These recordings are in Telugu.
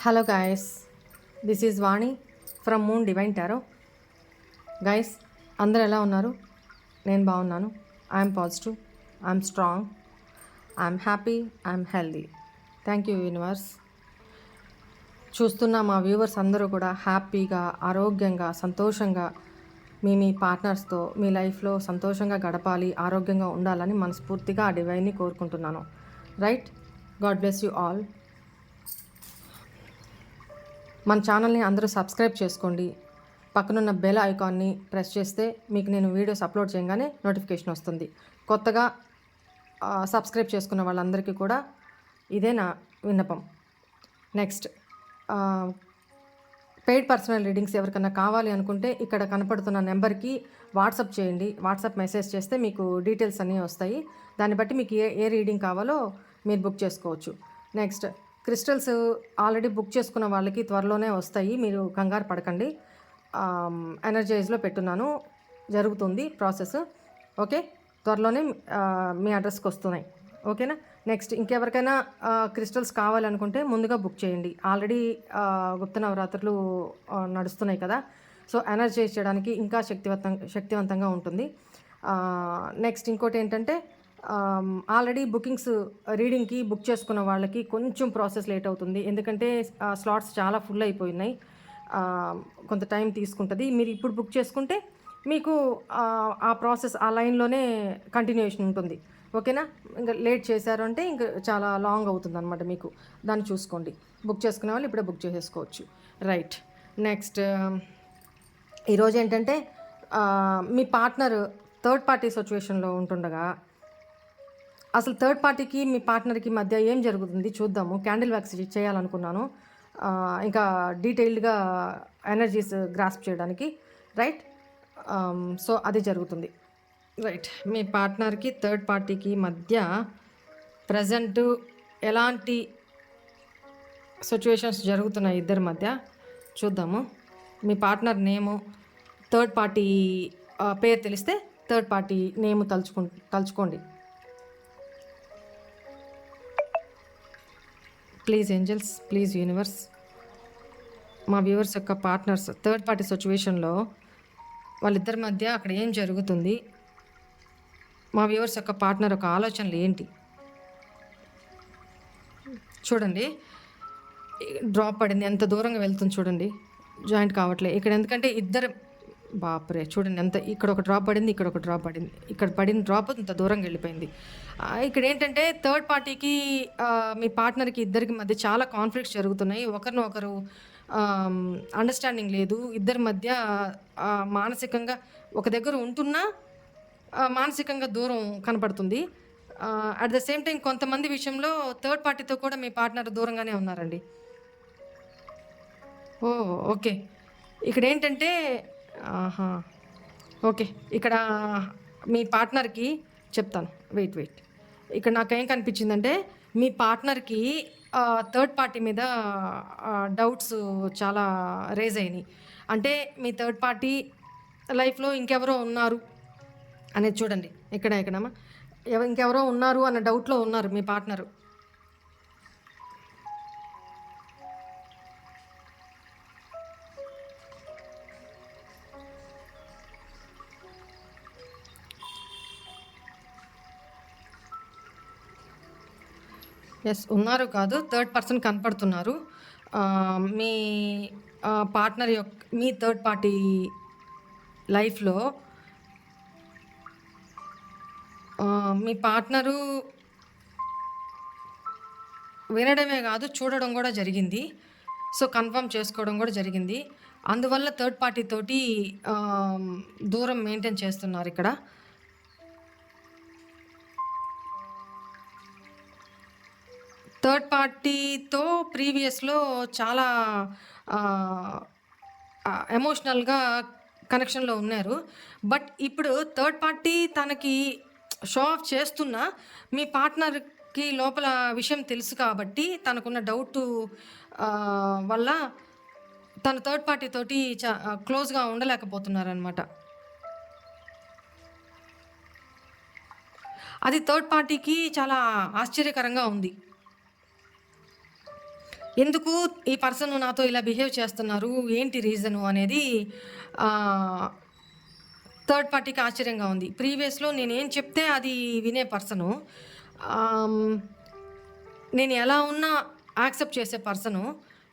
Hello guys, this is Vani from moon divine tarot. Guys, అందరు ఎలా ఉన్నారు? నేను బాగున్నాను. I'm positive, I'm strong, I'm happy, I'm healthy. Thank you universe. చూస్తున్న మా వ్యూవర్స్ అందరూ కూడా హ్యాపీగా, ఆరోగ్యంగా, సంతోషంగా మీ పార్ట్నర్స్తో మీ లైఫ్లో సంతోషంగా గడపాలి, ఆరోగ్యంగా ఉండాలని మనస్ఫూర్తిగా ఆ డివైన్ని కోరుకుంటున్నాను. Right? God bless you all. మన ఛానల్ని అందరూ సబ్స్క్రైబ్ చేసుకోండి. పక్కనున్న బెల్ ఐకాన్ని ప్రెస్ చేస్తే మీకు నేను వీడియోస్ అప్లోడ్ చేయగానే నోటిఫికేషన్ వస్తుంది. కొత్తగా సబ్స్క్రైబ్ చేసుకున్న వాళ్ళందరికీ కూడా ఇదే నా విన్నపం. నెక్స్ట్, పెయిడ్ పర్సనల్ రీడింగ్స్ ఎవరికన్నా కావాలి అనుకుంటే ఇక్కడ కనపడుతున్న నెంబర్కి వాట్సాప్ చేయండి. వాట్సాప్ మెసేజ్ చేస్తే మీకు డీటెయిల్స్ అన్నీ వస్తాయి. దాన్ని బట్టి మీకు ఏ రీడింగ్ కావాలో మీరు బుక్ చేసుకోవచ్చు. నెక్స్ట్, క్రిస్టల్స్ ఆల్రెడీ బుక్ చేసుకున్న వాళ్ళకి త్వరలోనే వస్తాయి, మీరు కంగారు పడకండి. ఎనర్జైజ్లో పెట్టున్నాను, జరుగుతుంది ప్రాసెస్. ఓకే, త్వరలోనే మీ అడ్రస్కి వస్తున్నాయి. ఓకేనా? నెక్స్ట్, ఇంకెవరికైనా క్రిస్టల్స్ కావాలనుకుంటే ముందుగా బుక్ చేయండి. ఆల్రెడీ గుప్త నవరాత్రులు నడుస్తున్నాయి కదా, సో ఎనర్జైజ్ చేయడానికి ఇంకా శక్తివంతంగా ఉంటుంది. నెక్స్ట్, ఇంకోటి ఏంటంటే, ఆల్రెడీ రీడింగ్కి బుక్ చేసుకున్న వాళ్ళకి కొంచెం ప్రాసెస్ లేట్ అవుతుంది, ఎందుకంటే స్లాట్స్ చాలా ఫుల్ అయిపోయినాయి. కొంత టైం తీసుకుంటుంది. మీరు ఇప్పుడు బుక్ చేసుకుంటే మీకు ఆ ప్రాసెస్ ఆ లైన్లోనే కంటిన్యూషన్ ఉంటుంది. ఓకేనా? ఇంకా లేట్ చేశారు అంటే ఇంకా చాలా లాంగ్ అవుతుంది అనమాట. మీకు దాన్ని చూసుకోండి. బుక్ చేసుకునే వాళ్ళు ఇప్పుడే బుక్ చేసేసుకోవచ్చు. రైట్. నెక్స్ట్, ఈరోజు ఏంటంటే, మీ పార్ట్నర్ థర్డ్ పార్టీ సిచ్యువేషన్లో ఉంటుండగా అసలు థర్డ్ పార్టీకి మీ పార్ట్నర్కి మధ్య ఏం జరుగుతుంది చూద్దాము. క్యాండిల్ వ్యాక్స్ చేయాలనుకున్నాను, ఇంకా డీటెయిల్డ్గా ఎనర్జీస్ గ్రాస్ప్ చేయడానికి. రైట్? సో అది జరుగుతుంది. రైట్. మీ పార్ట్నర్కి థర్డ్ పార్టీకి మధ్య ప్రజెంటు ఎలాంటి సిచ్యువేషన్స్ జరుగుతున్నాయి ఇద్దరి మధ్య చూద్దాము. మీ పార్ట్నర్ నేము, థర్డ్ పార్టీ పేరు తెలిస్తే థర్డ్ పార్టీ నేము తలుచుకోండి. ప్లీజ్ ఏంజల్స్, ప్లీజ్ యూనివర్స్, మా వ్యూవర్స్ యొక్క పార్ట్నర్స్ థర్డ్ పార్టీ సిచ్యువేషన్లో వాళ్ళిద్దరి మధ్య అక్కడ ఏం జరుగుతుంది, మా వ్యూవర్స్ యొక్క పార్ట్నర్ యొక్క ఆలోచనలు ఏంటి చూడండి. డ్రాప్ పడింది, ఎంత దూరంగా వెళ్తుంది చూడండి. జాయింట్ కావట్లేదు ఇక్కడ, ఎందుకంటే ఇద్దరు బాపరే చూడండి ఎంత, ఇక్కడ ఒక డ్రాప్ పడింది, ఇక్కడ ఒక డ్రాప్ పడింది, ఇక్కడ పడిన డ్రాప్ ఇంత దూరంగా వెళ్ళిపోయింది. ఇక్కడ ఏంటంటే థర్డ్ పార్టీకి మీ పార్ట్నర్కి ఇద్దరికి మధ్య చాలా కాన్ఫ్లిక్ట్స్ జరుగుతున్నాయి. ఒకరినొకరు అండర్స్టాండింగ్ లేదు. ఇద్దరి మధ్య మానసికంగా ఒక దగ్గర ఉంటున్నా మానసికంగా దూరం కనపడుతుంది. అట్ ద సేమ్ టైం కొంతమంది విషయంలో థర్డ్ పార్టీతో కూడా మీ పార్ట్నర్ దూరంగానే ఉన్నారండి. ఓ ఓకే. ఇక్కడ ఏంటంటే, ఓకే, ఇక్కడ మీ పార్ట్నర్కి చెప్తాను. వెయిట్. ఇక్కడ నాకేం కనిపించిందంటే, మీ పార్ట్నర్కి థర్డ్ పార్టీ మీద డౌట్స్ చాలా రేజ్ అయినాయి. అంటే మీ థర్డ్ పార్టీ లైఫ్లో ఇంకెవరో ఉన్నారు అనేది చూడండి. ఎక్కడమ్మా, ఇంకెవరో ఉన్నారు అన్న డౌట్లో ఉన్నారు మీ పార్ట్నరు. ఎస్, ఉన్నారు కాదు, థర్డ్ పర్సన్ కనపడుతున్నారు. మీ పార్ట్నర్ యొక్క, మీ థర్డ్ పార్టీ లైఫ్లో మీ పార్ట్నరు వినడమే కాదు, చూడడం కూడా జరిగింది. సో కన్ఫర్మ్ చేసుకోవడం కూడా జరిగింది. అందువల్ల థర్డ్ పార్టీ తోటి దూరం మెయింటైన్ చేస్తున్నారు ఇక్కడ. థర్డ్ పార్టీతో ప్రీవియస్లో చాలా ఎమోషనల్గా కనెక్షన్లో ఉన్నారు. బట్ ఇప్పుడు థర్డ్ పార్టీ తనకి షో ఆఫ్ చేస్తున్నా మీ పార్ట్నర్కి లోపల విషయం తెలుసు కాబట్టి తనకున్న డౌట్ వల్ల తన థర్డ్ పార్టీ తోటి క్లోజ్గా ఉండలేకపోతున్నారనమాట. అది థర్డ్ పార్టీకి చాలా ఆశ్చర్యకరంగా ఉంది. ఎందుకు ఈ పర్సన్ నాతో ఇలా బిహేవ్ చేస్తున్నారు, ఏంటి రీజను అనేది థర్డ్ పార్టీకి ఆశ్చర్యంగా ఉంది. ప్రీవియస్‌లో నేనేం చెప్తే అది వినే పర్సను. ఆహ్, నేను ఎలా ఉన్నా యాక్సెప్ట్ చేసే పర్సను.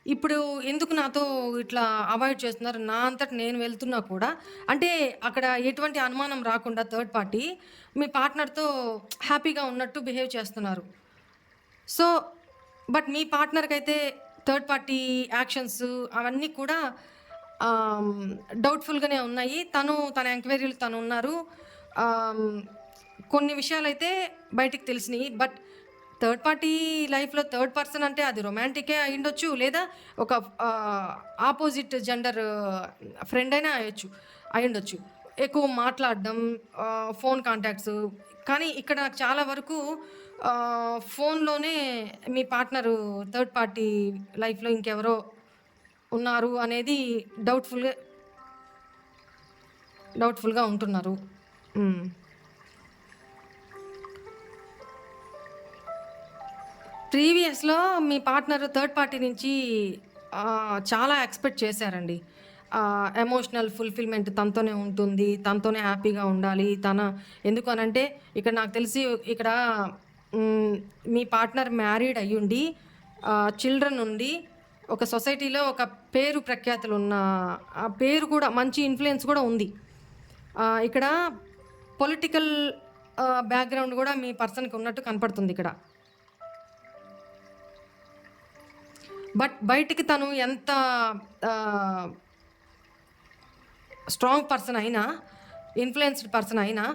ఇప్పుడు ఎందుకు నాతో ఇట్లా అవాయిడ్ చేస్తున్నారు? నా అంతట నేను వెళ్తున్నా కూడా అంటే అక్కడ ఎటువంటి అనుమానం రాకుండా థర్డ్ పార్టీ మీ పార్ట్నర్‌తో హ్యాపీగా ఉన్నట్టు బిహేవ్ చేస్తున్నారు. సో, బట్ మీ పార్ట్నర్‌కైతే థర్డ్ పార్టీ యాక్షన్స్ అవన్నీ కూడా ఆహ్, డౌట్‌ఫుల్‌గానే ఉన్నాయి. తన ఎంక్వైరీలు తనున్నారు. ఆహ్, కొన్ని విషయాలైతే బయటికి తెలిసినియి. బట్ థర్డ్ పార్టీ లైఫ్‌లో థర్డ్ పర్సన్ అంటే అది రొమాంటికే అయ్యుండొచ్చు. లేదా ఒక ఆపోజిట్ జెండర్ ఫ్రెండ్ అయినా అయ్యుండొచ్చు. ఎక్కువ మాట్లాడడం, ఫోన్ కాంటాక్ట్స్. కానీ ఇక్కడ నాకు చాలా వరకు ఫోన్‌లోనే మీ పార్ట్నరు థర్డ్ పార్టీ లైఫ్‌లో ఇంకెవరో ఉన్నారు అనేది డౌట్‌ఫుల్‌గా డౌట్‌ఫుల్‌గా ఉంటున్నారు. హ్మ్. ప్రీవియస్‌లో మీ పార్ట్నర్ థర్డ్ పార్టీ నుంచి చాలా ఎక్స్‌పెక్ట్ చేశారండి. ఎమోషనల్ ఫుల్‌ఫిల్‌మెంట్ తనతోనే ఉంటుంది. తనతోనే హ్యాపీగా ఉండాలి. ఎందుకు అనంటే ఇక్కడ నాకు తెలిసి ఇక్కడ హ్మ్, మీ పార్ట్నర్ మ్యారీడ్ అయ్యుండి చిల్డ్రన్ ఉండి ఒక సొసైటీలో ఒక పేరు ప్రఖ్యాతులున్న ఆ పేరు కూడా మంచి ఇన్‌ఫ్లూయెన్స్ కూడా ఉంది. ఇక్కడ పొలిటికల్ బ్యాక్‌గ్రౌండ్ కూడా మీ పర్సన్‌కి ఉన్నట్టు కనపడుతుందిక్కడ. బట్ బయటికి తను ఎంత ఆహ్, స్ట్రాంగ్ పర్సన్ అయినా, ఇన్‌ఫ్లుయెన్స్‌డ్ పర్సన్ అయినా,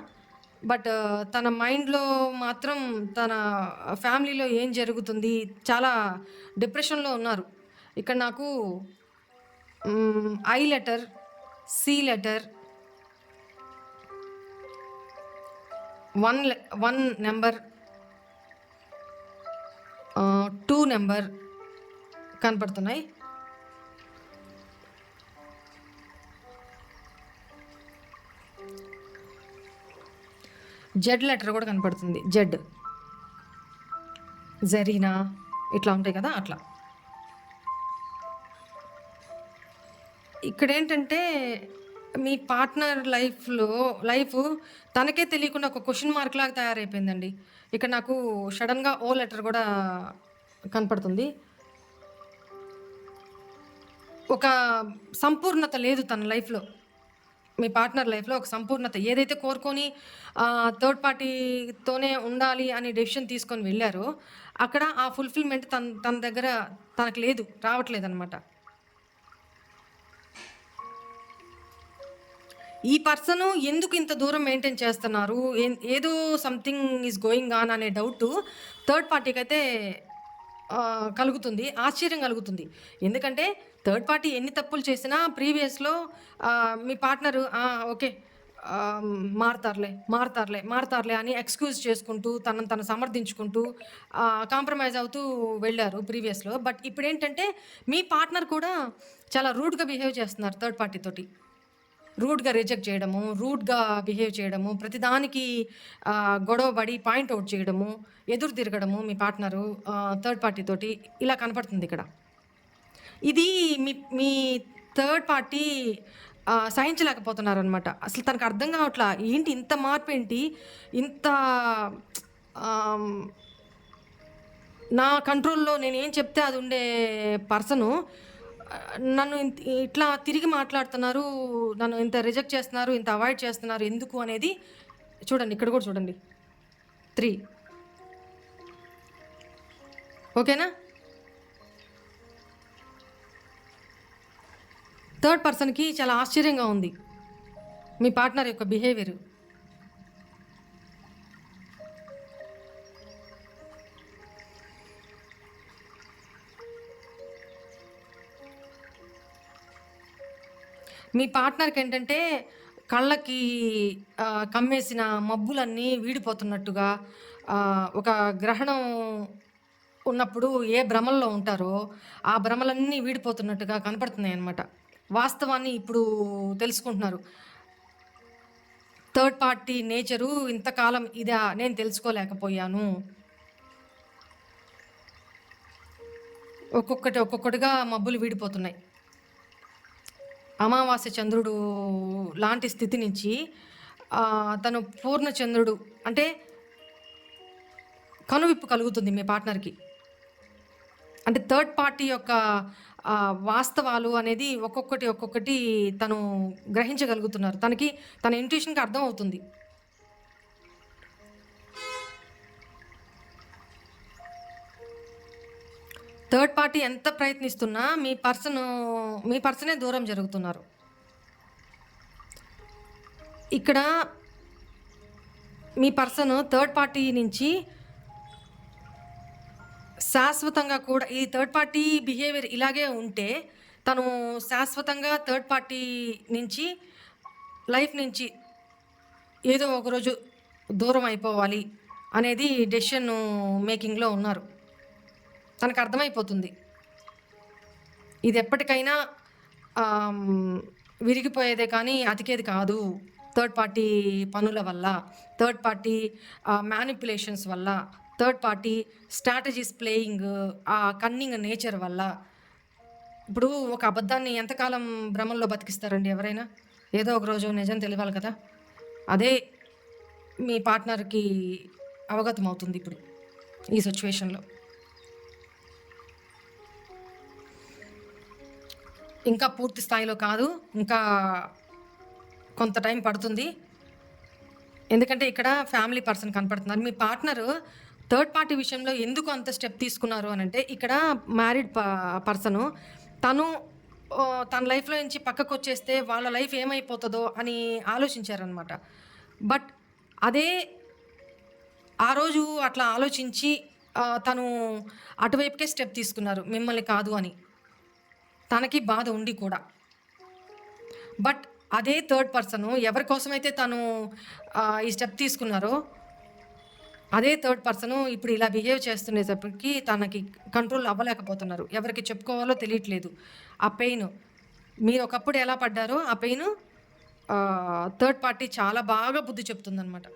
బట్ తన మైండ్‌లో మాత్రం తన ఫ్యామిలీలో ఏం జరుగుతుంది, చాలా డిప్రెషన్‌లో ఉన్నారు. ఇక్కడ నాకు I letter, C letter, 1 number, 2 number కనపడుతున్నాయి. జెడ్ లెటర్ కూడా కనపడుతుంది. జెడ్, జరీనా ఇట్లా ఉంటాయి కదా అట్లా. ఇక్కడేంటంటే మీ పార్ట్నర్ లైఫ్ తనకే తెలియకుండా ఒక క్వెషన్ మార్క్ లాగా తయారైపోయిందండి. ఇక్కడ నాకు సడన్‌గా ఓ లెటర్ కూడా కనపడుతుంది. ఒక సంపూర్ణత లేదు తన లైఫ్‌లో. మీ పార్ట్నర్ లైఫ్‌లో ఒక సంపూర్ణత ఏదైతే కోరుకొని థర్డ్ పార్టీతోనే ఉండాలి అని డెసిషన్ తీసుకొని వెళ్లారో, అక్కడ ఆ ఫుల్‌ఫిల్‌మెంట్ తన దగ్గర తనకు లేదు. రావట్లేదనమాట. ఈ పర్సను ఎందుకు ఇంత దూరం మెయింటైన్ చేస్తున్నారు? ఏదో సంథింగ్ ఈస్ గోయింగ్ ఆన్ అనే డౌటు థర్డ్ పార్టీకైతే కలుగుతుంది. ఆశ్చర్యం కలుగుతుంది. ఎందుకంటే థర్డ్ పార్టీ ఎన్ని తప్పులు చేసినా ప్రీవియస్‌లో మీ పార్ట్నరు ఓకే. మారతారులే అని ఎక్స్‌క్యూజ్ చేసుకుంటూ, తనను తను సమర్థించుకుంటూ, కాంప్రమైజ్ అవుతూ వెళ్లారు ప్రీవియస్‌లో. బట్ ఇప్పుడేంటంటే మీ పార్ట్నర్ కూడా చాలా రూడ్‌గా బిహేవ్ చేస్తున్నారు థర్డ్ పార్టీ తోటి. రూడ్‌గా రిజెక్ట్ చేయడము, రూడ్‌గా బిహేవ్ చేయడము, ప్రతిదానికి గొడవ పడి పాయింట్ ఔట్ చేయడము, ఎదురు తిరగడము మీ పార్ట్నరు థర్డ్ పార్టీ తోటి ఇలా కనపడుతుందిక్కడ. ఇది మీ మీ థర్డ్ పార్టీ సహించలేకపోతున్నారనమాట. అసలు తనకు అర్థం కావట్లా. ఏంటి ఇంత మార్పేంటి? ఇంత ఆహ్, నా కంట్రోల్‌లో నేనేం చెప్తే అది ఉండే పర్సను నన్ను ఇట్లా తిరిగి మాట్లాడుతున్నారు. నన్ను ఇంత రిజెక్ట్ చేస్తున్నారు. ఇంత అవాయిడ్ చేస్తున్నారు. ఎందుకు అనేది చూడండి. ఇక్కడ కూడా చూడండి. 3 ఓకేనా? థర్డ్ పర్సన్‌కి చాలా ఆశ్చర్యంగా ఉంది. మీ పార్ట్నర్ యొక్క బిహేవియరు. మీ పార్ట్నర్‌కేంటంటే కళ్ళకి కమ్మేసిన మబ్బులన్నీ వీడిపోతున్నట్టుగా ఒక గ్రహణం ఉన్నప్పుడు ఏ భ్రమల్లో ఉంటారో, ఆ భ్రమలన్నీ వీడిపోతున్నట్టుగా కనపడుతున్నాయన్నమాట. వాస్తవాన్ని ఇప్పుడు తెలుసుకుంటున్నారు. థర్డ్ పార్టీ నేచరు ఇంతకాలం ఇదా నేను తెలుసుకోలేకపోయాను. ఒక్కొక్కటిగా మబ్బులు వీడిపోతున్నాయి. అమావాస్య చంద్రుడు లాంటి స్థితి నుంచి తను పూర్ణ చంద్రుడు అంటే కనువిప్పు కలుగుతుంది మీ పార్ట్నర్‌కి. అంటే థర్డ్ పార్టీ యొక్క వాస్తవాలు అనేది ఒక్కొక్కటి తను గ్రహించగలుగుతున్నారు. తన ఇంట్యూషన్‌కి అర్థం అవుతుంది. థర్డ్ పార్టీ ఎంత ప్రయత్నిస్తున్నా మీ పర్సనే దూరం జరుగుతున్నారు. ఇక్కడ మీ పర్సన్ థర్డ్ పార్టీ నుంచి శాశ్వతంగా కూడా ఈ థర్డ్ పార్టీ బిహేవియర్ ఇలాగే ఉంటే తను శాశ్వతంగా థర్డ్ పార్టీ నుంచి లైఫ్ నుంచి ఏదో ఒకరోజు దూరం అయిపోవాలి అనేది డెసిషన్ మేకింగ్లో ఉన్నారు. తనకు అర్థమైపోతుంది ఇది ఎప్పటికైనా విరిగిపోయేదే కానీ అతికేది కాదు. థర్డ్ పార్టీ పనుల వల్ల, థర్డ్ పార్టీ మ్యానిపులేషన్స్ వల్ల, థర్డ్ పార్టీ స్ట్రాటజీస్ ప్లేయింగ్ ఆ కన్నింగ్ నేచర్ వల్ల. ఇప్పుడు ఒక అబద్ధాన్ని ఎంతకాలం భ్రమంలో బతికిస్తారండి ఎవరైనా? ఏదో ఒక రోజు నిజం తెలియాలి కదా. అదే మీ పార్ట్నర్కి అవగతం అవుతుంది ఇప్పుడు ఈ సిచ్యువేషన్లో. ఇంకా పూర్తి స్థాయిలో కాదు, ఇంకా కొంత టైం పడుతుంది. ఎందుకంటే ఇక్కడ ఫ్యామిలీ పర్సన్ కనపడుతున్నారు. మీ పార్ట్నరు థర్డ్ పార్టీ విషయంలో ఎందుకు అంత స్టెప్ తీసుకున్నారు అని అంటే, ఇక్కడ మ్యారీడ్ పర్సను తను తన లైఫ్లో నుంచి పక్కకు వచ్చేస్తే వాళ్ళ లైఫ్ ఏమైపోతుందో అని ఆలోచించారనమాట. బట్ అదే ఆ రోజు అట్లా ఆలోచించి తను అటువైపుకే స్టెప్ తీసుకున్నారు, మిమ్మల్ని కాదు అని. తనకి బాధ ఉండి కూడా. బట్ అదే థర్డ్ పర్సను ఎవరి కోసమైతే తను ఈ స్టెప్ తీసుకున్నారో అదే థర్డ్ పర్సను ఇప్పుడు ఇలా బిహేవ్ చేస్తుండేటప్పటికి తనకి కంట్రోల్ అవ్వలేకపోతున్నారు. ఎవరికి చెప్పుకోవాలో తెలియట్లేదు. ఆ పెయిన్ మీరు ఒకప్పుడు ఎలా పడ్డారో ఆ పెయిన్ థర్డ్ పార్టీ చాలా బాగా బుద్ధి చెప్తుందనమాట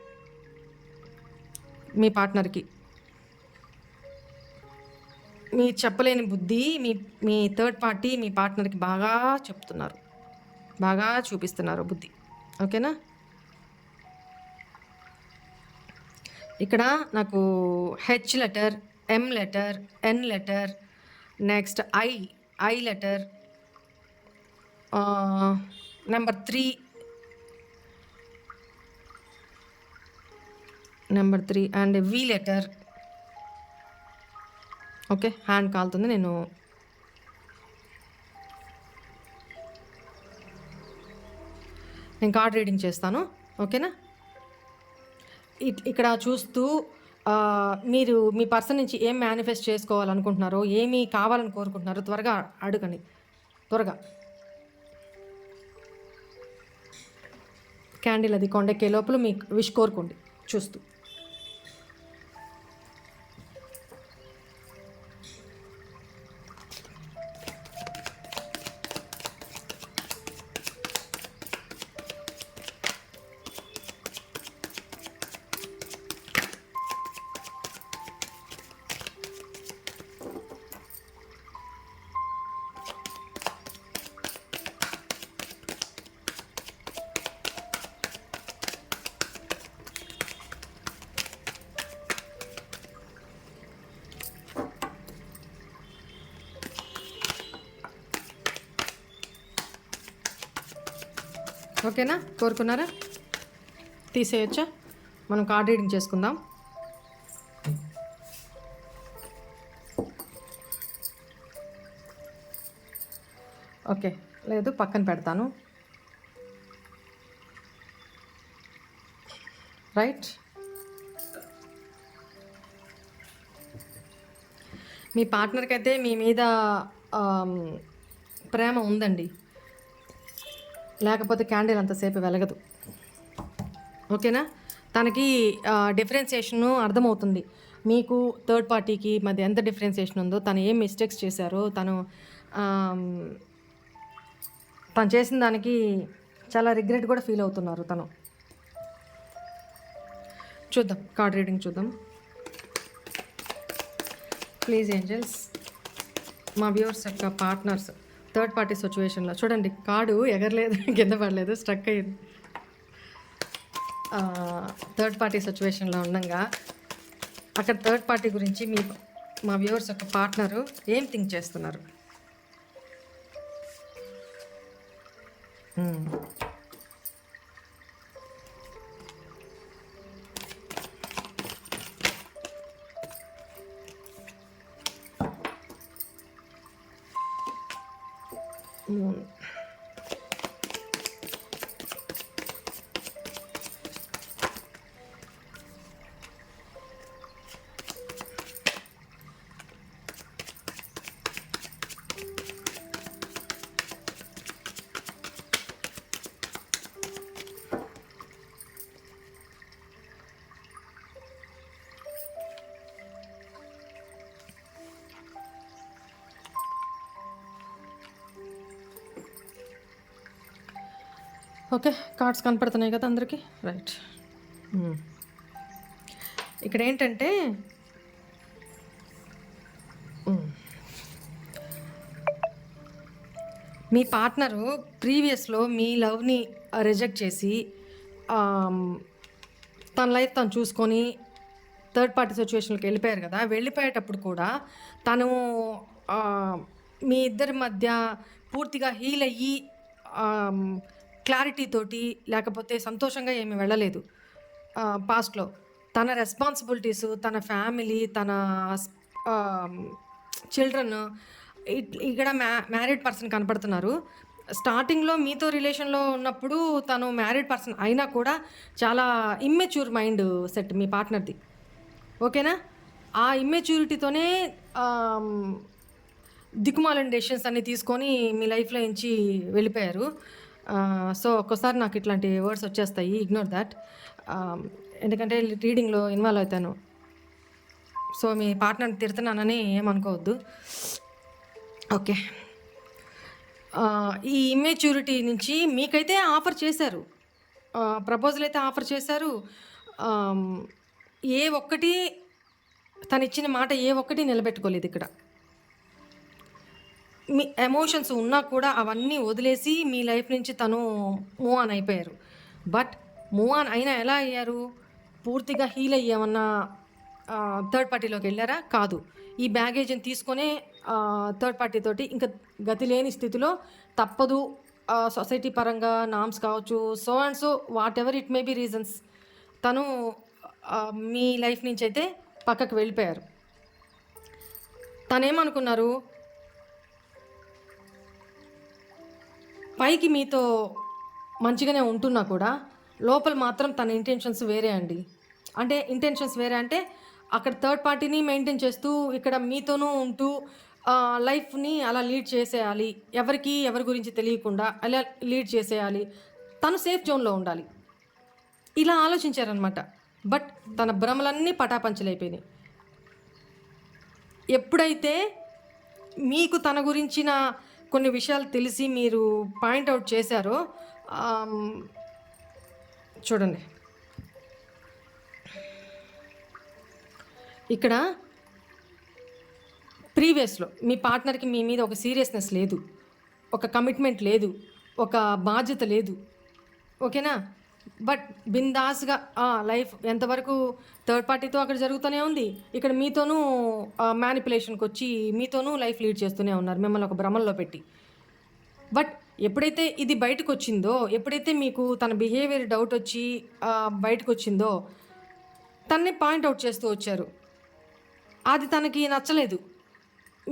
మీ పార్ట్నర్కి. మీరు చెప్పలేని బుద్ధి మీ థర్డ్ పార్టీ మీ పార్ట్నర్కి బాగా చెప్తున్నారు, బాగా చూపిస్తున్నారు బుద్ధి. ఓకేనా? ఇక్కడ నాకు H letter, M letter, N letter, next I letter, number 3 and V letter. Okay, hand కాలుతుంది, నేను కార్డ్ రీడింగ్ చేస్తాను. ఓకేనా? ఇక్కడ చూస్తూ మీరు మీ పర్సన్ నుంచి ఏం మేనిఫెస్ట్ చేసుకోవాలనుకుంటున్నారో, ఏమి కావాలని కోరుకుంటున్నారో త్వరగా అడగండి. త్వరగా క్యాండిల్ అది కొండెక్కే లోపల మీ విష్ కోరుకోండి చూస్తూ. ఓకేనా? కోరుకున్నారా? తీసేయచ్చా? మనం కార్డ్ రీడింగ్ చేసుకుందాం. ఓకే, లేదు పక్కన పెడతాను. రైట్, మీ పార్ట్నర్కి అయితే మీ మీద ప్రేమ ఉందండి, లేకపోతే క్యాండిల్ అంతసేపు వెలగదు. ఓకేనా? తనకి డిఫరెన్సియేషను అర్థమవుతుంది. మీకు థర్డ్ పార్టీకి మధ్య ఎంత డిఫరెన్సియేషన్ ఉందో, తను ఏం మిస్టేక్స్ చేశారో, తను చేసిన దానికి చాలా రిగ్రెట్ కూడా ఫీల్ అవుతున్నారు తను. చూద్దాం, కార్డ్ రీడింగ్ చూద్దాం. ప్లీజ్ ఏంజల్స్, మా వ్యూవర్స్ యొక్క పార్ట్నర్స్ థర్డ్ పార్టీ సిచ్యువేషన్లో చూడండి, కార్డు ఎగరలేదు, కింద పడలేదు, స్ట్రక్ అయ్యింది. థర్డ్ పార్టీ సిచ్యువేషన్లో ఉండగా అక్కడ థర్డ్ పార్టీ గురించి మా వ్యూవర్స్ యొక్క పార్ట్నరు ఏం థింక్ చేస్తున్నారు? ఓకే, కార్డ్స్ కనపడుతున్నాయి కదా అందరికీ, రైట్. ఇక్కడ ఏంటంటే మీ పార్ట్నరు ప్రీవియస్లో మీ లవ్ని రిజెక్ట్ చేసి తన లైఫ్ తను చూసుకొని థర్డ్ పార్టీ సిచ్యువేషన్కి వెళ్ళిపోయారు కదా. వెళ్ళిపోయేటప్పుడు కూడా తను మీ ఇద్దరి మధ్య పూర్తిగా హీల్ అయ్యి క్లారిటీ తోటి లేకపోతే సంతోషంగా ఏమి వెళ్ళలేదు. పాస్ట్లో తన రెస్పాన్సిబిలిటీస్, తన ఫ్యామిలీ, తన చిల్డ్రన్, ఇక్కడ మ్యారీడ్ పర్సన్ కనపడుతున్నారు. స్టార్టింగ్లో మీతో రిలేషన్లో ఉన్నప్పుడు తను మ్యారీడ్ పర్సన్ అయినా కూడా చాలా ఇమ్మెచ్యూర్ మైండ్ సెట్ మీ పార్ట్నర్ది, ఓకేనా. ఆ ఇమ్మెచ్యూరిటీతోనే దిక్కుమాలని డెసిషన్స్ అన్నీ తీసుకొని మీ లైఫ్లో నుంచి వెళ్ళిపోయారు. సో ఒక్కోసారి నాకు ఇట్లాంటి వర్డ్స్ వచ్చేస్తాయి, ఇగ్నోర్ దాట్. ఎందుకంటే రీడింగ్లో ఇన్వాల్వ్ అవుతాను. సో మీ పార్ట్నర్ని తిడుతున్నానని ఏమనుకోవద్దు, ఓకే. ఈ ఇమ్మెచ్యూరిటీ నుంచి మీకైతే ఆఫర్ చేశారు, ప్రపోజల్ అయితే ఆఫర్ చేశారు. ఏ ఒక్కటి తను ఇచ్చిన మాట ఏ ఒక్కటి నిలబెట్టుకోలేదు. ఇక్కడ మీ ఎమోషన్స్ ఉన్నా కూడా అవన్నీ వదిలేసి మీ లైఫ్ నుంచి తను మూవ్ ఆన్ అయిపోయారు. బట్ మూవ్ ఆన్ అయినా ఎలా అయ్యారు? పూర్తిగా హీల్ అయ్యేమన్నా థర్డ్ పార్టీలోకి వెళ్ళారా? కాదు. ఈ బ్యాగేజ్ని తీసుకొనే థర్డ్ పార్టీతోటి ఇంకా గతి లేని స్థితిలో తప్పదు, సొసైటీ పరంగా నామ్స్ కావచ్చు, so and so what ever it may be reasons, తను మీ లైఫ్ నుంచి అయితే పక్కకు వెళ్ళిపోయారు. తనేమనుకున్నారు, పైకి మీతో మంచిగానే ఉంటున్నా కూడా లోపల మాత్రం తన ఇంటెన్షన్స్ వేరే అండి. అంటే ఇంటెన్షన్స్ వేరే అంటే అక్కడ థర్డ్ పార్టీని మెయింటైన్ చేస్తూ ఇక్కడ మీతోనూ ఉంటూ లైఫ్ని అలా లీడ్ చేసేయాలి, ఎవరి గురించి తెలియకుండా అలా లీడ్ చేసేయాలి, తను సేఫ్ జోన్లో ఉండాలి, ఇలా ఆలోచించారనమాట. బట్ తన భ్రమలన్నీ పటాపంచలైపోయినాయి. ఎప్పుడైతే మీకు తన గురించిన కొన్ని విషయాలు తెలిసి మీరు పాయింట్అవుట్ చేశారో, చూడండి ఇక్కడ ప్రీవియస్లో మీ పార్ట్నర్కి మీ మీద ఒక సీరియస్నెస్ లేదు, ఒక కమిట్మెంట్ లేదు, ఒక బాధ్యత లేదు, ఓకేనా. బట్ బిందాస్గా లైఫ్ ఎంతవరకు థర్డ్ పార్టీతో అక్కడ జరుగుతూనే ఉంది, ఇక్కడ మీతోనూ మ్యానిపులేషన్కి వచ్చి మీతోనూ లైఫ్ లీడ్ చేస్తూనే ఉన్నారు మిమ్మల్ని ఒక భ్రమంలో పెట్టి. బట్ ఎప్పుడైతే ఇది బయటకు వచ్చిందో, ఎప్పుడైతే మీకు తన బిహేవియర్ డౌట్ వచ్చి బయటకు వచ్చిందో, తన్ని పాయింట్అవుట్ చేస్తూ వచ్చారు. అది తనకి నచ్చలేదు,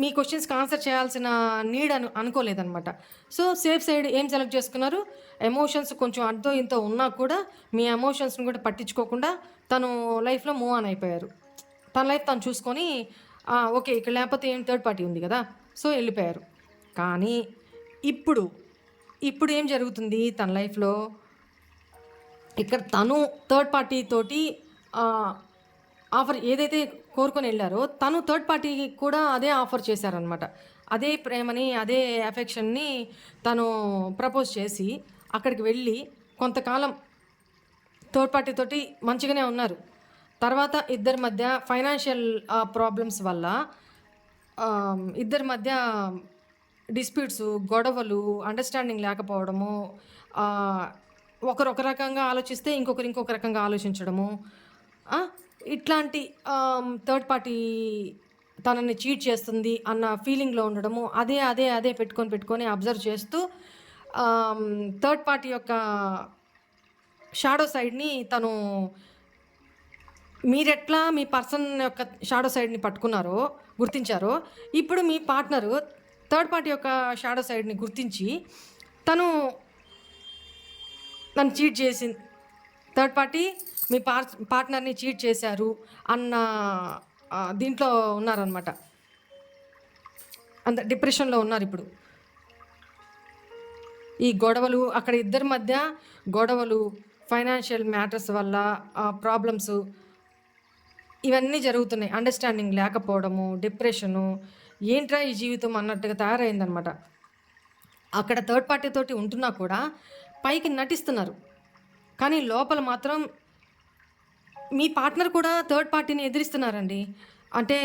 మీ క్వశ్చన్స్కి ఆన్సర్ చేయాల్సిన నీడ్ అనుకోలేదన్నమాట. సో సేఫ్ సైడ్ ఏం సెలెక్ట్ చేసుకున్నారు? ఎమోషన్స్ కొంచెం అడ్తో ఇంతో ఉన్నా కూడా మీ ఎమోషన్స్ని కూడా పట్టించుకోకుండా తను లైఫ్లో మూవ్ ఆన్ అయిపోయారు. తన లైఫ్ తను చూసుకొని ఓకే ఇక్కడ లేకపోతే ఏం థర్డ్ పార్టీ ఉంది కదా, సో వెళ్ళిపోయారు. కానీ ఇప్పుడు ఏం జరుగుతుంది తన లైఫ్లో? ఇక్కడ తను థర్డ్ పార్టీ తోటి ఆఫర్ ఏదైతే కోరుకొని వెళ్ళారో తను థర్డ్ పార్టీకి కూడా అదే ఆఫర్ చేశారనమాట. అదే ప్రేమని, అదే అఫెక్షన్ని తను ప్రపోజ్ చేసి అక్కడికి వెళ్ళి కొంతకాలం థర్డ్ పార్టీతోటి మంచిగానే ఉన్నారు. తర్వాత ఇద్దరి మధ్య ఫైనాన్షియల్ ప్రాబ్లమ్స్ వల్ల ఇద్దరి మధ్య డిస్ప్యూట్స్, గొడవలు, అండర్‌స్టాండింగ్ లేకపోవడము, ఆహ్, ఒకరు ఒక రకంగా ఆలోచిస్తే ఇంకొకరు ఇంకొక రకంగా ఆలోచించడము. ఆ! ఇట్లాంటి థర్డ్ పార్టీ తనని చీట్ చేస్తుంది అన్న ఫీలింగ్‌లో ఉండడము. అదే పెట్టుకొని అబ్జర్వ్ చేస్తూ థర్డ్ పార్టీ యొక్క షాడో సైడ్‌ని తను మీరెట్లా మీ పర్సన్ యొక్క షాడో సైడ్‌ని పట్టుకున్నారో, గుర్తించారో, ఇప్పుడు మీ పార్ట్నరు థర్డ్ పార్టీ యొక్క షాడో సైడ్‌ని గుర్తించి, తను నన్ను చీట్ చేసింది, థర్డ్ పార్టీ మీ పార్ట్నర్‌ని చీట్ చేశారు అన్న దీంట్లో ఉన్నారనమాట. అంత డిప్రెషన్‌లో ఉన్నారిప్పుడు. ఈ గొడవలు అక్కడ ఇద్దరి మధ్య గొడవలు, ఫైనాన్షియల్ మ్యాటర్స్ వల్ల ప్రాబ్లమ్సు ఇవన్నీ జరుగుతున్నాయి. అండర్‌స్టాండింగ్ లేకపోవడము, డిప్రెషను, ఏంట్రా ఈ జీవితం అన్నట్టుగా తయారైందనమాట. అక్కడ థర్డ్ పార్టీ తోటి ఉంటున్నా కూడా పైకి నటిస్తున్నారు. కానీ లోపల మాత్రం మీ పార్ట్నర్ కూడా థర్డ్ పార్టీని ఎదిరిస్తున్నారండి. అంటే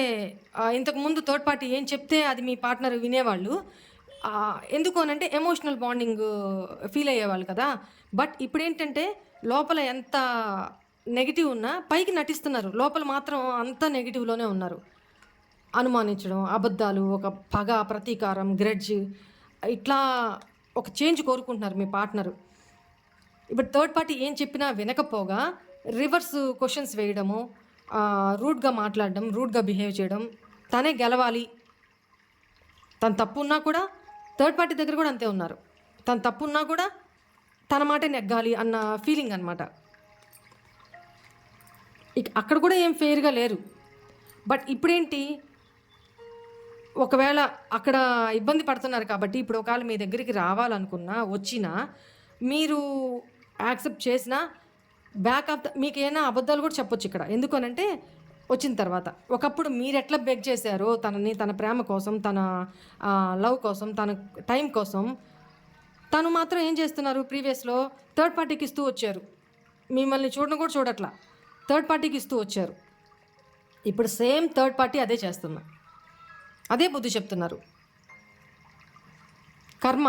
ఇంతకుముందు థర్డ్ పార్టీ ఏం చెప్తే అది మీ పార్ట్నర్ వినేవాళ్ళు. ఎందుకు అనంటే ఎమోషనల్ బాండింగ్ ఫీల్ అయ్యేవాళ్ళు కదా! బట్ ఇప్పుడేంటంటే లోపల ఎంత నెగెటివ్ ఉన్నా పైకి నటిస్తున్నారు. లోపల మాత్రం అంతా నెగెటివ్‌లోనే ఉన్నారు. అనుమానించడం, అబద్ధాలు, ఒక పగ, ప్రతీకారం, గ్రెడ్జ్ ఇట్లా ఒక చేంజ్ కోరుకుంటున్నారు మీ పార్ట్నరు. ఇప్పుడు థర్డ్ పార్టీ ఏం చెప్పినా వినకపోగా రివర్స్ క్వెషన్స్ వేయడము, రూడ్‌గా మాట్లాడడం, రూడ్‌గా బిహేవ్ చేయడం, తనే గెలవాలి. తను తప్పున్నా కూడా థర్డ్ పార్టీ దగ్గర కూడా అంతే ఉన్నారు. తను తప్పున్నా కూడా తన మాటే నెగ్గాలి అన్న ఫీలింగ్ అనమాట. అక్కడ కూడా ఏం ఫెయిర్‌గా లేరు. బట్ ఇప్పుడేంటి, ఒకవేళ అక్కడ ఇబ్బంది పడుతున్నారు కాబట్టి ఇప్పుడు ఒకవేళ మీ దగ్గరికి రావాలనుకున్నా, వచ్చినా, మీరు యాక్సెప్ట్ చేసినా బ్యాక్ ఆఫ్ మీకేమైనా అబద్ధాలు కూడా చెప్పొచ్చు ఇక్కడ. ఎందుకనంటే వచ్చిన తర్వాత. ఒకప్పుడు మీరెట్లా బెగ్ చేశారో తనని, తన ప్రేమ కోసం, తన లవ్ కోసం, తన టైం కోసం, తను మాత్రం ఏం చేస్తున్నారు ప్రీవియస్‌లో థర్డ్ పార్టీకి ఇస్తూ వచ్చారు. మిమ్మల్ని చూడను కూడా చూడట్లా. థర్డ్ పార్టీకి ఇస్తూ వచ్చారు. ఇప్పుడు సేమ్ థర్డ్ పార్టీ అదే చేస్తున్నారు. అదే బుద్ధి చెప్తున్నారు. కర్మ.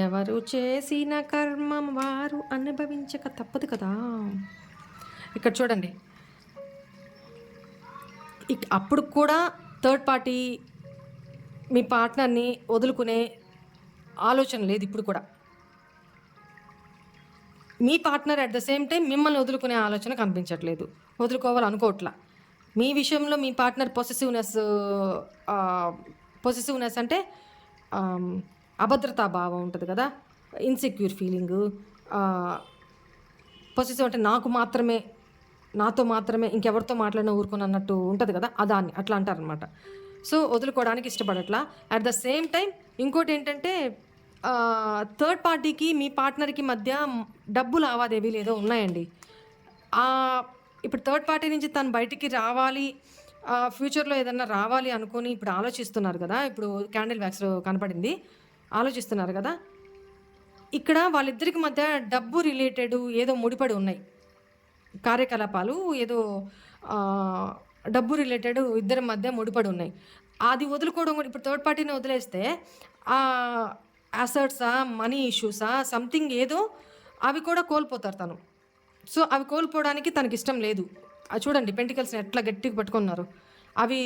ఎవరు చేసిన కర్మం వారు అనుభవించక తప్పదు కదా! ఇక్కడ చూడండి. అప్పుడు కూడా థర్డ్ పార్టీ మీ పార్ట్నర్‌ని వదులుకునే ఆలోచన లేదు ఇప్పుడు కూడా. మీ partner at the same time మిమ్మల్ని వదులుకునే ఆలోచన కనిపించట్లేదు. వదులుకోవాలనుకోవట్లా. మీ విషయంలో మీ పార్ట్నర్ పొసెసివ్‌నెస్ అంటే అభద్రతా భావం ఉంటుంది కదా! Insecure feeling. పొసెసివ్ అంటే నాతో మాత్రమే ఇంకెవరితో మాట్లాడినా ఊరుకోనన్నట్టు ఉంటుంది కదా! దాన్ని అట్లా అంటారనమాట. సో, వదులుకోవడానికి ఇష్టపడట్లా. అట్ ద సేమ్ టైం ఇంకోటేంటంటే థర్డ్ పార్టీకి మీ పార్ట్నర్‌కి మధ్య డబ్బు లావాదేవీలు ఏదో ఉన్నాయండి. ఇప్పుడు థర్డ్ పార్టీ నుంచి తను బయటికి రావాలి, ఫ్యూచర్‌లో ఏదన్నా రావాలి అనుకోని ఇప్పుడు ఆలోచిస్తున్నారు కదా! ఇప్పుడు క్యాండిల్ వ్యాక్స్‌లో కనపడింది. ఆలోచిస్తున్నారు కదా! ఇక్కడ వాళ్ళిద్దరికి మధ్య డబ్బు రిలేటెడ్ ఏదో ముడిపడి ఉన్నాయి. కార్యకలాపాలు ఏదో డబ్బు రిలేటెడ్ ఇద్దరి మధ్య ముడిపడి ఉన్నాయి. అది వదులుకోవడం కూడా ఇప్పుడు థర్డ్ పార్టీని వదిలేస్తే అసెట్సా, మనీ ఇష్యూసా, సంథింగ్ ఏదో అవి కూడా కోల్పోతారు తను. సో, అవి కోల్పోవడానికి తనకిష్టం లేదు. చూడండి పెంటికల్స్‌ని ఎట్లా గట్టిగా పట్టుకున్నారు. అవి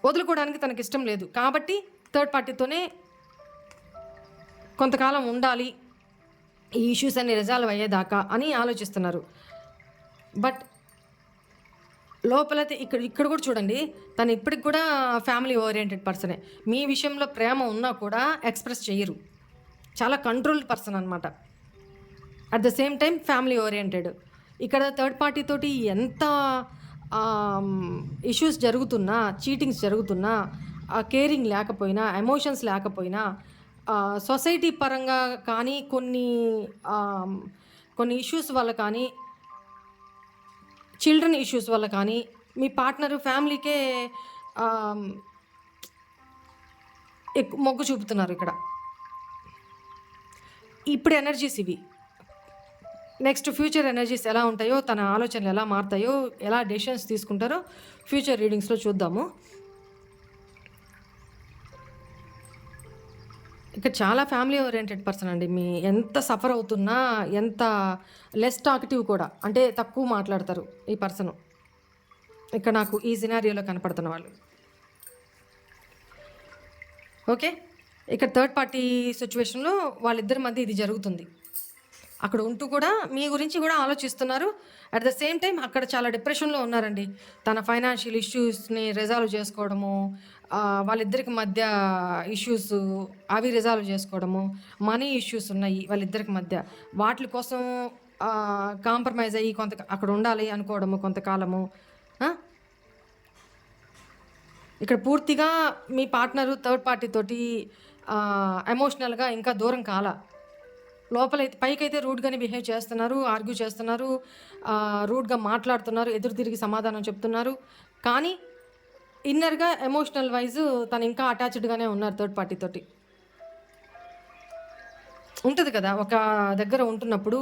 వదులుకోవడానికి తనకిష్టం లేదు. కాబట్టి థర్డ్ పార్టీతోనే కొంతకాలం ఉండాలి, ఈ ఇష్యూస్ అన్ని రిజాల్వ్ అయ్యేదాకా అని ఆలోచిస్తున్నారు. బట్ లోపలైతే ఇక్కడ కూడా చూడండి, తను ఇప్పటికి కూడా ఫ్యామిలీ ఓరియంటెడ్ పర్సనే. మీ విషయంలో ప్రేమ ఉన్నా కూడా ఎక్స్‌ప్రెస్ చెయ్యరు. చాలా కంట్రోల్డ్ పర్సన్ అనమాట. At the same time family oriented. ఇక్కడ థర్డ్ పార్టీ తోటి ఎంత ఇష్యూస్ జరుగుతున్నా, చీటింగ్స్ జరుగుతున్నా, కేరింగ్ లేకపోయినా, ఎమోషన్స్ లేకపోయినా, సొసైటీ పరంగా కానీ కొన్ని ఇష్యూస్ వల్ల కానీ, చిల్డ్రన్ ఇష్యూస్ వల్ల కానీ మీ పార్ట్నరు ఫ్యామిలీకే మొగ్గు చూపుతున్నారు ఇక్కడ. ఇప్పుడు ఎనర్జీస్ ఇవి. నెక్స్ట్ ఫ్యూచర్ ఎనర్జీస్ ఎలా ఉంటాయో, తన ఆలోచనలు ఎలా మారుతాయో, ఎలా డెసిషన్స్ తీసుకుంటారో ఫ్యూచర్ రీడింగ్స్లో చూద్దాము. ఇక చాలా ఫ్యామిలీ ఓరియంటెడ్ పర్సన్ అండి. ఎంత సఫర్ అవుతున్నా, ఎంత లెస్ టాకిటివ్ కూడా, అంటే తక్కువ మాట్లాడతారు ఈ పర్సను. ఇక్కడ నాకు ఈ సినారియోలో కనపడుతున్న వాళ్ళు. ఓకే, ఇక్కడ థర్డ్ పార్టీ సిచ్యువేషన్లో వాళ్ళిద్దరి మధ్య ఇది జరుగుతుంది. అక్కడ ఉంటూ కూడా మీ గురించి కూడా ఆలోచిస్తున్నారు. అట్ ద సేమ్ టైం అక్కడ చాలా డిప్రెషన్లో ఉన్నారండి. తన ఫైనాన్షియల్ ఇష్యూస్ని రిజాల్వ్ చేసుకోవడము, వాళ్ళిద్దరికి మధ్య ఇష్యూస్ అవి రిజాల్వ్ చేసుకోవడము, మనీ ఇష్యూస్ ఉన్నాయి వాళ్ళిద్దరికి మధ్య. వాటి కోసం కాంప్రమైజ్ అయ్యి అక్కడ ఉండాలి అనుకోవడము కొంతకాలము. ఇక్కడ పూర్తిగా మీ పార్ట్నరు థర్డ్ పార్టీ తోటి ఎమోషనల్గా ఇంకా దూరం కాల. లోపలైతే పైకైతే రూడ్గానే బిహేవ్ చేస్తున్నారు, ఆర్గ్యూ చేస్తున్నారు, రూడ్గా మాట్లాడుతున్నారు, ఎదురు తిరిగి సమాధానం చెప్తున్నారు. కానీ ఇన్నర్గా ఎమోషనల్ వైజ్ తను ఇంకా అటాచ్డ్గానే ఉన్నారు థర్డ్ పార్టీ తోటి. ఉంటుంది కదా, ఒక దగ్గర ఉంటున్నప్పుడు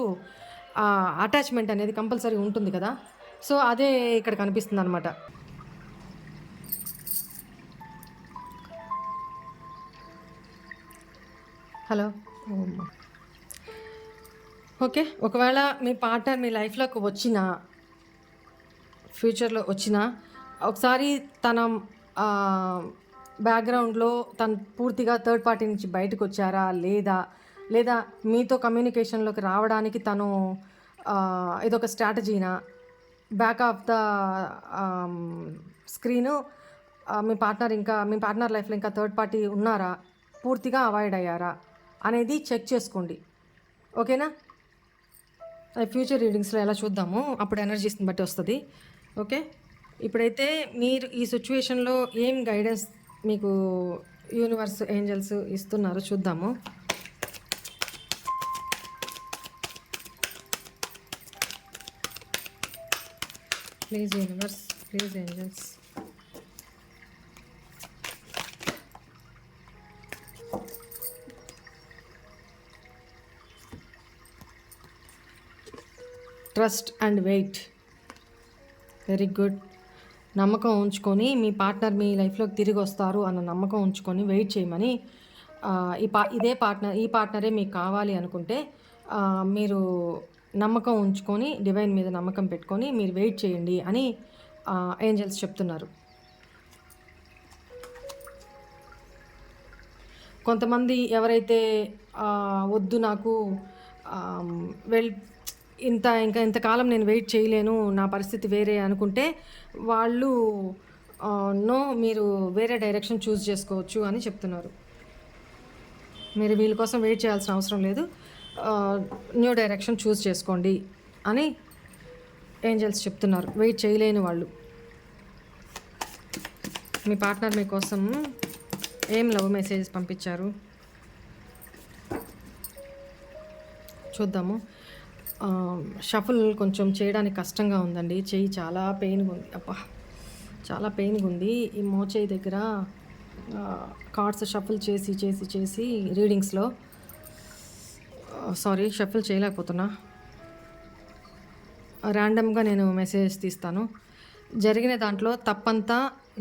అటాచ్మెంట్ అనేది కంపల్సరీ ఉంటుంది కదా. సో అదే ఇక్కడ కనిపిస్తుంది అనమాట. హలో, ఓకే, ఒకవేళ మీ పార్ట్నర్ మీ లైఫ్లోకి వచ్చినా, ఫ్యూచర్లో వచ్చినా, ఒకసారి తన బ్యాక్గ్రౌండ్లో తను పూర్తిగా థర్డ్ పార్టీ నుంచి బయటకు వచ్చారా లేదా మీతో కమ్యూనికేషన్లోకి రావడానికి తను ఇదొక స్ట్రాటజీనా, బ్యాక్ ఆఫ్ ద స్క్రీను మీ పార్ట్నర్ లైఫ్లో ఇంకా థర్డ్ పార్టీ ఉన్నారా, పూర్తిగా అవాయిడ్ అయ్యారా అనేది చెక్ చేసుకోండి. ఓకేనా? ఫ్యూచర్ రీడింగ్స్లో ఎలా చూద్దాము, అప్పుడు ఎనర్జీస్ని బట్టి వస్తుంది. ఓకే, ఇప్పుడైతే మీరు ఈ సిచ్యువేషన్లో ఏం గైడెన్స్ మీకు యూనివర్స్ ఏంజల్స్ ఇస్తున్నారో చూద్దాము. Please universe, please angels. Trust and wait. Very good. నమ్మకం ఉంచుకొని మీ పార్ట్నర్ మీ లైఫ్లోకి తిరిగి వస్తారు అన్న నమ్మకం ఉంచుకొని వెయిట్ చేయమని, ఈ పార్ట్నరే మీకు కావాలి అనుకుంటే మీరు నమ్మకం ఉంచుకొని, డివైన్ మీద నమ్మకం పెట్టుకొని మీరు వెయిట్ చేయండి అని ఏంజల్స్ చెప్తున్నారు. కొంతమంది ఎవరైతే వద్దు నాకు ఇంకా ఇంతకాలం నేను వెయిట్ చేయలేను, నా పరిస్థితి వేరే అనుకుంటే వాళ్ళు మీరు వేరే డైరెక్షన్ చూస్ చేసుకోవచ్చు అని చెప్తున్నారు. మీరు వీళ్ళ కోసం వెయిట్ చేయాల్సిన అవసరం లేదు, న్యూ డైరెక్షన్ చూస్ చేసుకోండి అని ఏంజల్స్ చెప్తున్నారు. వెయిట్ చేయలేని వాళ్ళు, మీ పార్ట్నర్ మీకోసం ఏం లవ్ మెసేజెస్ పంపించారు చూద్దాము. షఫుల్ కొంచెం చేయడానికి కష్టంగా ఉందండి, చెయ్యి చాలా పెయిన్గా ఉంది. అబ్బా, చాలా పెయిన్గా ఉంది ఈ మోచేయి దగ్గర. కార్డ్స్ షఫుల్ చేసి చేసి చేసి రీడింగ్స్లో షఫుల్ చేయలేకపోతున్నా. ర్యాండమ్గా నేను మెసేజ్ తీస్తాను. జరిగిన దాంట్లో తప్పంతా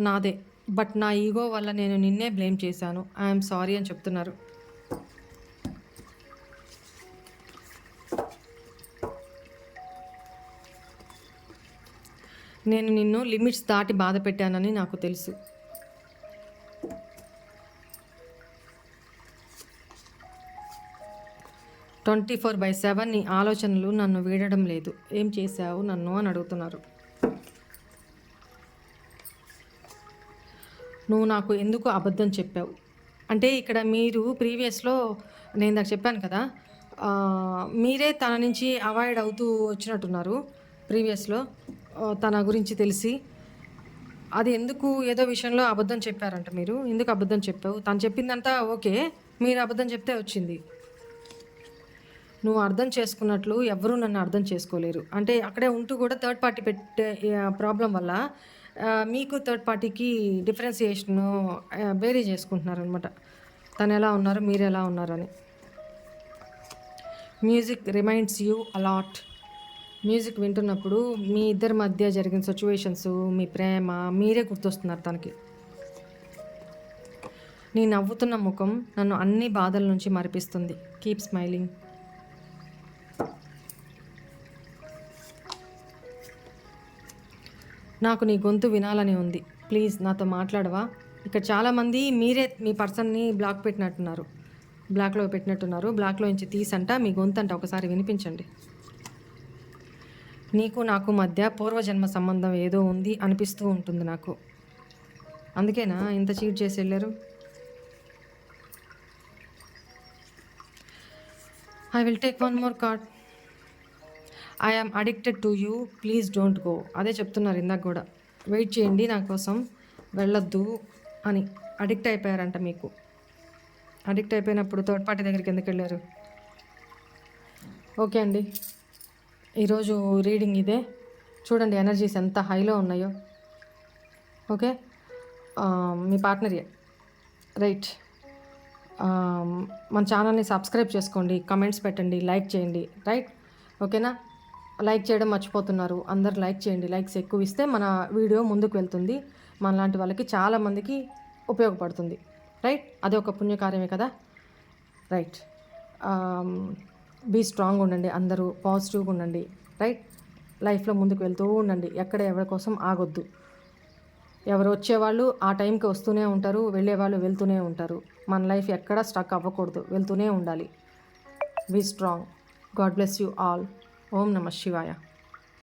నాదే, బట్ నా ఈగో వల్ల నేను నిన్నే బ్లేమ్ చేశాను, ఐఎమ్ సారీ అని చెప్తున్నారు. నేను నిన్ను లిమిట్స్ దాటి బాధ పెట్టానని నాకు తెలుసు. ట్వంటీ 24/7 నీ ఆలోచనలు నన్ను వీడడం లేదు, ఏం చేశావు నన్ను అని అడుగుతున్నారు. నువ్వు నాకు ఎందుకు అబద్ధం చెప్పావు అంటే, ఇక్కడ మీరు ప్రీవియస్లో నేను నాకు చెప్పాను కదా, మీరే తన నుంచి అవాయిడ్ అవుతూ వచ్చినట్టున్నారు ప్రీవియస్లో. తన గురించి తెలిసి అది ఎందుకు ఏదో విషయంలో అబద్ధం చెప్పారంట. మీరు ఎందుకు అబద్ధం చెప్పావు, తను చెప్పిందంతా ఓకే, మీరు అబద్ధం చెప్తే వచ్చింది. నువ్వు అర్థం చేసుకున్నట్లు ఎవరూ నన్ను అర్థం చేసుకోలేరు అంటే, అక్కడే ఉంటూ కూడా థర్డ్ పార్టీ పెట్టే ప్రాబ్లం వల్ల మీకు థర్డ్ పార్టీకి డిఫరెన్సియేషను వేరీ చేసుకుంటున్నారు అనమాట. తను ఎలా ఉన్నారు, మీరు ఎలా ఉన్నారని. Music reminds you a lot. Music వింటున్నప్పుడు మీ ఇద్దరి మధ్య జరిగిన సిచ్యువేషన్స్, మీ ప్రేమ, మీరే గుర్తొస్తున్నారు తనకి. నీ నవ్వుతున్న ముఖం నన్ను అన్ని బాధల నుంచి మరిపిస్తుంది. Keep smiling. నాకు నీ గొంతు వినాలని ఉంది. ప్లీజ్ నాతో మాట్లాడవా? ఇక్కడ చాలామంది మీరే మీ పర్సన్ని బ్లాక్లో పెట్టినట్టున్నారు. బ్లాక్లో నుంచి తీసంట మీ గొంతు అంట ఒకసారి వినిపించండి. నీకు నాకు మధ్య పూర్వజన్మ సంబంధం ఏదో ఉంది అనిపిస్తూ ఉంటుంది నాకు. అందుకేనా ఇంత చీట్ చేసి వెళ్ళారు? I will take one more card. I am addicted to you, please don't go. అదే చెప్తున్నారు ఇందాక కూడా. వెయిట్ చేయండి నా కోసం, వెళ్ళొద్దు అని. అడిక్ట్ అయిపోయారంట మీకు. అడిక్ట్ అయిపోయినప్పుడు థర్డ్ పార్టీ దగ్గరికి ఎందుకు వెళ్ళారు? ఓకే అండి, ఈరోజు రీడింగ్ ఇదే. చూడండి ఎనర్జీస్ ఎంత హైలో ఉన్నాయో. ఓకే, మీ పార్ట్నరే రైట్. మన ఛానల్ని సబ్స్క్రైబ్ చేసుకోండి, కమెంట్స్ పెట్టండి, లైక్ చేయండి. రైట్, ఓకేనా? లైక్ చేయడం మర్చిపోతున్నారు. అందరు లైక్ చేయండి. లైక్స్ ఎక్కువ ఇస్తే మన వీడియో ముందుకు వెళ్తుంది, మనలాంటి వాళ్ళకి చాలామందికి ఉపయోగపడుతుంది. రైట్, అది ఒక పుణ్యకార్యమే కదా. రైట్, బీ స్ట్రాంగ్ ఉండండి, అందరూ పాజిటివ్గా ఉండండి. రైట్, లైఫ్లో ముందుకు వెళ్తూ ఉండండి. ఎక్కడ ఎవరి కోసం ఆగొద్దు. ఎవరు వచ్చేవాళ్ళు ఆ టైంకి వస్తూనే ఉంటారు, వెళ్ళేవాళ్ళు వెళ్తూనే ఉంటారు. మన లైఫ్ ఎక్కడ స్టక్ అవ్వకూడదు, వెళ్తూనే ఉండాలి. Be strong. God bless you all. ఓం నమః శివాయ.